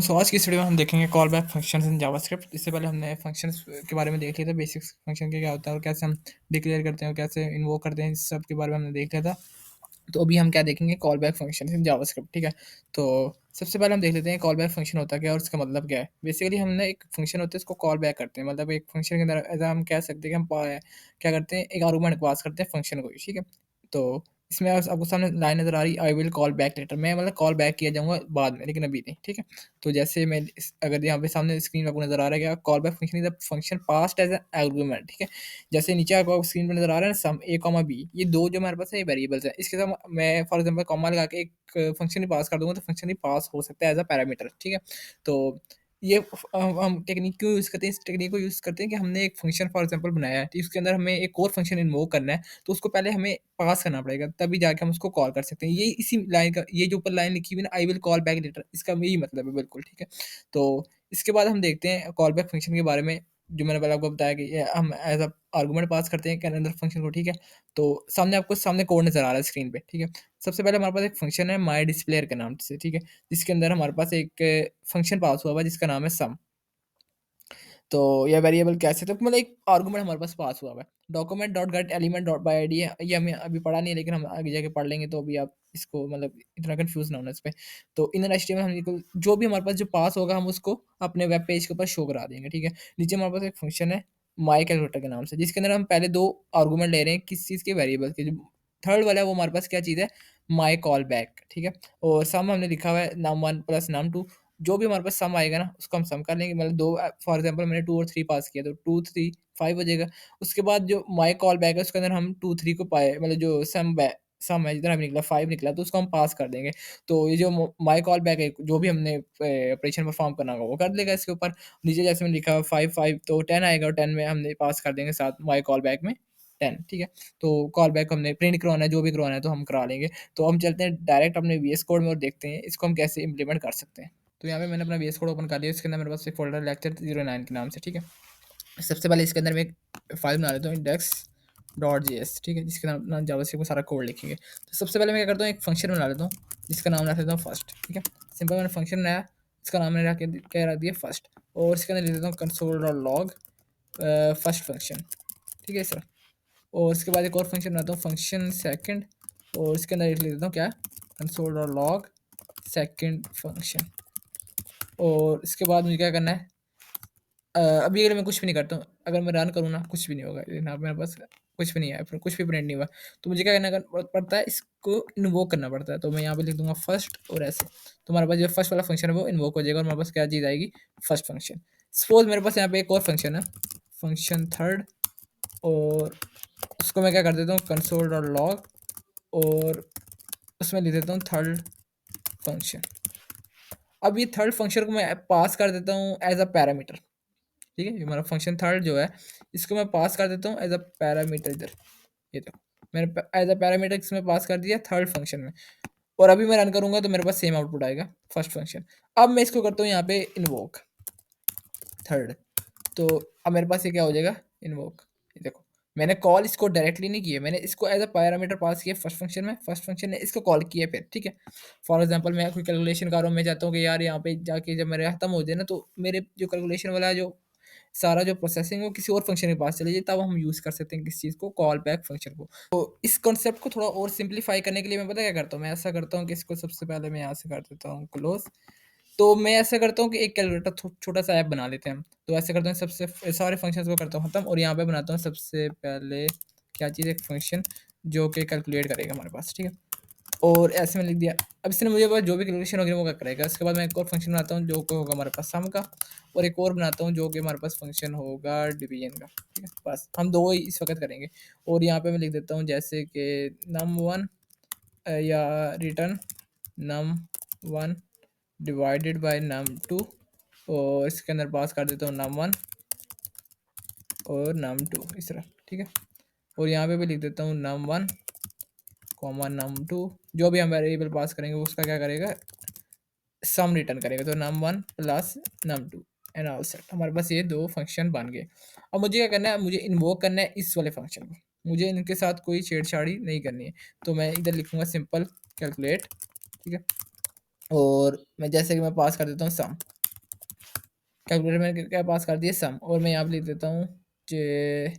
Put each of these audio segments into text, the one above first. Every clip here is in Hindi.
सो आज की इस वीडियो में हम देखेंगे call back functions in JavaScript. इससे पहले हमने फंक्शंस के बारे में देख लिया था, बेसिक्स फंक्शन के क्या होता है और कैसे हम डिक्लेयर करते हैं और कैसे इन्वोक करते हैं, इस सब के बारे में हमने देख लिया था। तो अभी हम क्या देखेंगे, call back function in JavaScript. ठीक है, तो सबसे पहले हम देख लेते हैं कॉल बैक फंक्शन होता क्या है और इसका मतलब क्या है। बेसिकली हमने एक फंक्शन होता है, उसको कॉल बैक करते हैं। मतलब एक फंक्शन के अंदर ऐसा हम कह सकते हैं कि हम क्या करते हैं, एक आर्गूमेंट पास करते हैं फंक्शन को। ठीक है, तो इसमें आपको सामने लाइन नज़र आ रही है, I will call back later. मैं मतलब कॉल बैक किया जाऊँगा बाद में, लेकिन अभी नहीं। ठीक है, तो जैसे मैं अगर यहाँ पे सामने स्क्रीन पे आपको नज़र आ रहा है क्या, call back function is a function passed as a argument. ठीक है, जैसे नीचे आपको स्क्रीन पे नज़र आ रहा है ना, सम ए कॉमा बी, ये दो जो हमारे पास है ये वेरिएबल्स है। इसके साथ मैं फॉर एग्जांपल कॉमा लगा के एक फंक्शन ही पास कर दूंगा, तो फंक्शन ही पास हो सकता है एज अ पैरामीटर। ठीक है, तो ये हम टेक्निक क्यों यूज़ करते हैं, इस टेक्निक को यूज़ करते हैं कि हमने एक फंक्शन फॉर एग्जांपल बनाया है, तो इसके अंदर हमें एक और फंक्शन इन्वोक करना है, तो उसको पहले हमें पास करना पड़ेगा, तभी जाके हम उसको कॉल कर सकते हैं। ये इसी लाइन का, ये जो ऊपर लाइन लिखी हुई है ना, I will call back later, इसका यही मतलब है बिल्कुल। ठीक है, तो इसके बाद हम देखते हैं कॉल बैक फंक्शन के बारे में। जो मैंने पहले आपको बताया कि ये हम एज अ आर्गुमेंट पास करते हैं के अंदर फंक्शन को। ठीक है, तो सामने कोड नज़र आ रहा है स्क्रीन पे। ठीक है, सबसे पहले हमारे पास एक फंक्शन है माई डिस्प्लेयर के नाम से। ठीक है, जिसके अंदर हमारे पास एक फंक्शन पास हुआ हुआ है जिसका नाम है सम। तो ये वेरिएबल कैसे, तो मतलब एक आर्गुमेंट हमारे पास पास हुआ हुआ है। Document dot gate element dot by ID है, ये हमें अभी पढ़ा नहीं है, लेकिन हम आगे जाके पढ़ लेंगे, तो अभी आप इसको मतलब इतना कंफ्यूज ना होना इस पे। तो इनर एचटीएमएल हम बिल्कुल जो भी हमारे पास जो पास होगा हम उसको अपने वेब पेज के ऊपर शो करा देंगे। ठीक है, नीचे हमारे पास एक फंक्शन है माई कैलकुलेटर के नाम से, जिसके अंदर हम पहले दो आर्गुमेंट ले रहे हैं किस चीज़ के, वेरिएबल के। जो थर्ड वाला है वो हमारे पास क्या चीज़ है, माई कॉल बैक। ठीक है, और सम हमने लिखा हुआ है num one plus num two. जो भी हमारे पास सम आएगा ना, उसको हम सम कर लेंगे। मतलब 2 फॉर एग्ज़ाम्पल मैंने 2 और 3 पास किया, तो 2, 3, 5 हो जाएगा। उसके बाद जो माय कॉल बैक है, उसके अंदर हम 2, 3 को पाए, मतलब जो सम है जितना भी निकला 5 निकला, तो उसको हम पास कर देंगे। तो ये जो माय कॉल बैक है, जो भी हमने ऑपरेशन परफ़ॉर्म करना होगा वो कर देगा इसके ऊपर। नीचे जैसे मैंने लिखा है 5, 5 तो 10 आएगा, और 10 में हमने पास कर देंगे साथ माय कॉल बैक में 10। ठीक है, तो कॉल बैक हमने प्रिंट करवाना है, जो भी करवाना है तो हम करा लेंगे। तो हम चलते हैं डायरेक्ट अपने वीएस कोड में और देखते हैं इसको हम कैसे इम्प्लीमेंट कर सकते हैं। तो यहाँ पे मैंने अपना वीएस कोड ओपन कर लिया, इसके अंदर मेरे पास एक फ़ोल्डर लेक्चर 09 के नाम से। ठीक है, सबसे पहले इसके अंदर मैं एक फ़ाइल बना लेता हूँ index.js। ठीक है, जिसके नाम जावास्क्रिप्ट में सारा कोड लिखेंगे। तो सबसे पहले मैं क्या करता हूँ, एक फंक्शन बना लेता हूँ जिसका नाम रख देता हूँ फर्स्ट। ठीक है, सिंपल मैंने फंक्शन बनाया, इसका नाम मैंने क्या रख दिया फर्स्ट, और इसके अंदर लिख देता हूँ console.log फर्स्ट फंक्शन। ठीक है सर, और इसके बाद एक और फंक्शन बनाता हूँ फंक्शन सेकंड, और इसके अंदर लिख देता हूँ क्या, console.log सेकंड फंक्शन। और इसके बाद मुझे क्या करना है, अभी अगर मैं कुछ भी नहीं करता हूँ, अगर मैं रन करूँ ना, कुछ भी नहीं होगा। यहाँ पे मेरे पास कुछ भी नहीं है, फिर कुछ भी प्रिंट नहीं हुआ। तो मुझे क्या करना पड़ता है, इसको इन्वोक करना पड़ता है। तो मैं यहाँ पे लिख दूंगा फर्स्ट, और ऐसे तो हमारे पास जो फर्स्ट वाला फंक्शन है वो इन्वोक हो जाएगा, और हमारे पास क्या चीज़ आएगी, फर्स्ट फंक्शन। सपोज मेरे पास यहाँ पे एक और फंक्शन है फंक्शन थर्ड, और उसको मैं क्या कर देता हूँ console.log, और उसमें लिख देता हूँ थर्ड फंक्शन। अब ये थर्ड फंक्शन को मैं पास कर देता हूँ एज अ पैरामीटर। ठीक है, ये हमारा फंक्शन थर्ड जो है, इसको मैं पास कर देता हूँ एज अ पैरामीटर इधर। ये देखो, मैंने एज अ पैरामीटर इसमें पास कर दिया थर्ड फंक्शन में, और अभी मैं रन करूंगा तो मेरे पास सेम आउटपुट आएगा फर्स्ट फंक्शन। अब मैं इसको करता हूँ यहाँ पे इन्वोक थर्ड, तो अब मेरे पास ये क्या हो जाएगा, इन्वोक। ये देखो, मैंने कॉल इसको डायरेक्टली नहीं किया, मैंने इसको एज अ पैरामीटर पास किया फर्स्ट फंक्शन में, फर्स्ट फंक्शन ने इसको कॉल किया फिर। ठीक है, फॉर एग्जांपल मैं कोई कैलकुलेशन कर रहा हूँ, मैं चाहता हूँ कि यार यहाँ पे जाके जब मेरे खत्म हो जाए ना, तो मेरे जो कैलकुलेशन वाला जो सारा जो प्रोसेसिंग है वो किसी और फंक्शन के पास चली जाए, तब हम यूज़ कर सकते हैं किस चीज़ को, कॉल बैक फंक्शन को। तो इस कॉन्सेप्ट को थोड़ा और सिंप्लीफाई करने के लिए मैं पता क्या करता हूँ, मैं ऐसा करता हूँ कि इसको सबसे पहले मैं यहाँ से कर देता हूँ क्लोज। तो मैं ऐसा करता हूँ कि एक कैलकुलेटर छोटा सा ऐप बना लेते हैं हम। तो ऐसे करते हैं, सबसे सारे फंक्शंस को करता हूँ खत्म, और यहाँ पे बनाता हूँ सबसे पहले क्या चीज़, एक फंक्शन जो कि कैलकुलेट करेगा हमारे पास। ठीक है, और ऐसे में लिख दिया। अब इसने मुझे जो भी कैलकुलेशन होगी वो क्या करेगा। उसके बाद मैं एक और फंक्शन बनाता हूँ जो कि होगा हमारे पास सम का, और एक और बनाता हूँ जो कि हमारे पास फंक्शन होगा डिवीजन का। ठीक है, बस हम दो ही इस वक्त करेंगे। और यहाँ पे मैं लिख देता हूँ जैसे कि नम वन या return num one divided by num two, और इसके अंदर पास कर देता हूँ नम वन और नम टू इस तरह। ठीक है, और यहाँ पे भी लिख देता हूँ num one comma num two, जो भी हम वेरिएबल पास करेंगे उसका क्या करेगा, सम रिटर्न करेगा। तो num one plus num two and all set, हमारे पास ये दो फंक्शन बन गए। अब मुझे क्या करना है, मुझे इन्वोक करना है इस वाले फंक्शन को, मुझे इनके साथ कोई छेड़छाड़ी नहीं करनी है। तो मैं इधर लिखूंगा सिंपल कैलकुलेट। ठीक है, और मैं जैसे कि मैं पास कर देता हूँ सम, कैलकुलेटर में क्या पास कर दिया सम, और मैं यहाँ पे लिख देता हूँ कि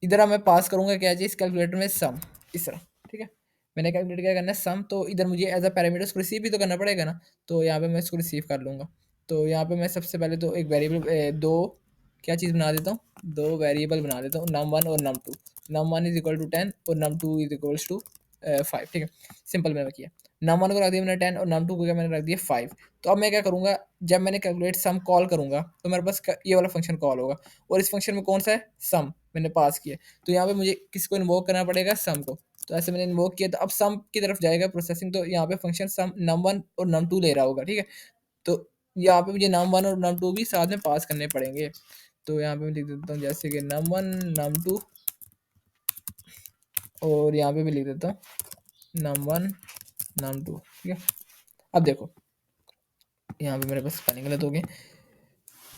इधर अब मैं पास करूँगा क्या जी इस कैलकुलेटर में सम, इस तरह, ठीक है। मैंने कैलकुलेट क्या करना है सम, तो इधर मुझे एज अ पैरामीटर इसको रिसीव भी तो करना पड़ेगा ना, तो यहाँ पे मैं इसको रिसीव कर लूँगा। तो यहाँ पे मैं सबसे पहले तो एक वेरिएबल दो क्या चीज़ बना देता हूँ, दो वेरिएबल बना देता हूँ, num1 और num2। num1 is equal to 10 और num2 इज इक्वल्स टू 5, ठीक है। सिंपल मैंने किया, num1 को रख दिया मैंने 10 और num2 को क्या मैंने रख दिया 5। तो अब मैं क्या करूँगा, जब मैंने कैलकुलेट सम कॉल करूँगा तो मेरे पास ये वाला फंक्शन कॉल होगा, और इस फंक्शन में कौन सा है सम मैंने पास किया, तो यहाँ पे मुझे किसको इन्वोक करना पड़ेगा सम को। तो ऐसे मैंने इन्वोक किया, तो अब सम की तरफ जाएगा प्रोसेसिंग, तो यहाँ पे फंक्शन सम num1 और num2 ले रहा होगा, ठीक है। तो यहाँ पे मुझे num1 और num2 भी साथ में पास करने पड़ेंगे। तो यहाँ पे मैं लिख देता हूँ जैसे कि num1 num2, और यहाँ पे भी लिख देता हूँ num1 num2, ठीक है। अब देखो यहाँ पे मेरे पास स्पेलिंग गलत हो गई।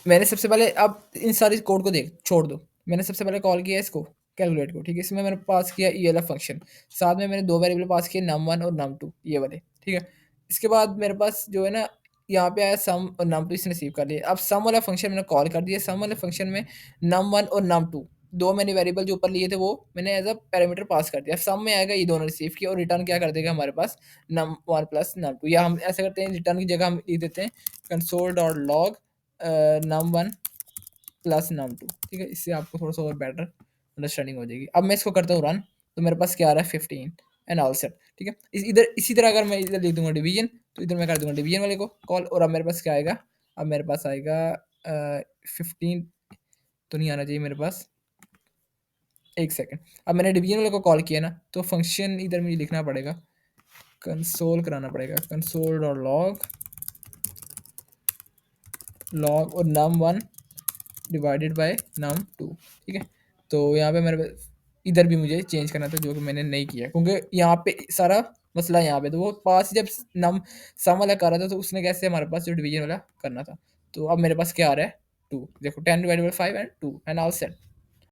मैंने सबसे पहले, अब इन सारी कोड को देख छोड़ दो, मैंने सबसे पहले कॉल किया इसको कैलकुलेट को, ठीक है। इसमें मैंने पास किया ये वाला फंक्शन, साथ में मैंने दो वेरिएबल पास किए num1 और num2 ये वाले, ठीक है। इसके बाद मेरे पास जो है ना यहाँ पे आया सम और num2, इसने रिसीव कर लिया। अब सम वाला फंक्शन मैंने कॉल कर दिया, सम वाले फंक्शन में num1 और num2 दो मैंने वेरिएबल जो ऊपर लिए थे वो मैंने एज अ पैरामीटर पास कर दिया। सम में आएगा ये दोनों रिसीव किया, और रिटर्न क्या कर देगा हमारे पास num1 प्लस num2, या हम ऐसा करते हैं रिटर्न की जगह हम लिख देते हैं console dot log num1 plus num2, ठीक है। इससे आपको थोड़ा सा और बेटर अंडरस्टैंडिंग हो जाएगी। अब मैं इसको करता हूँ रन, तो मेरे पास क्या आ रहा है 15 एंड ऑल सेट, ठीक है। इधर इसी तरह अगर मैं इधर लिख दूंगा डिवीजन, तो इधर मैं कर दूंगा डिवीजन वाले को कॉल, और अब मेरे पास क्या आएगा, अब मेरे पास आएगा 15 तो नहीं आना चाहिए मेरे पास, एक सेकेंड। अब मैंने डिवीजन वाले को कॉल किया ना, तो फंक्शन इधर मुझे लिखना पड़ेगा, कंसोल कराना पड़ेगा, कंसोल डॉट लॉग लॉग और num1 डिवाइडेड बाय num2, ठीक है। तो यहाँ पे मेरे इधर भी मुझे चेंज करना था, जो कि मैंने नहीं किया, क्योंकि यहाँ पे सारा मसला यहाँ पे, तो वो पास जब नम सम वाला कर रहा था, तो उसने कैसे हमारे पास जो डिवीजन वाला करना था। तो अब मेरे पास क्या आ रहा है 2, देखो 10 divided by 5 and 2 and all set.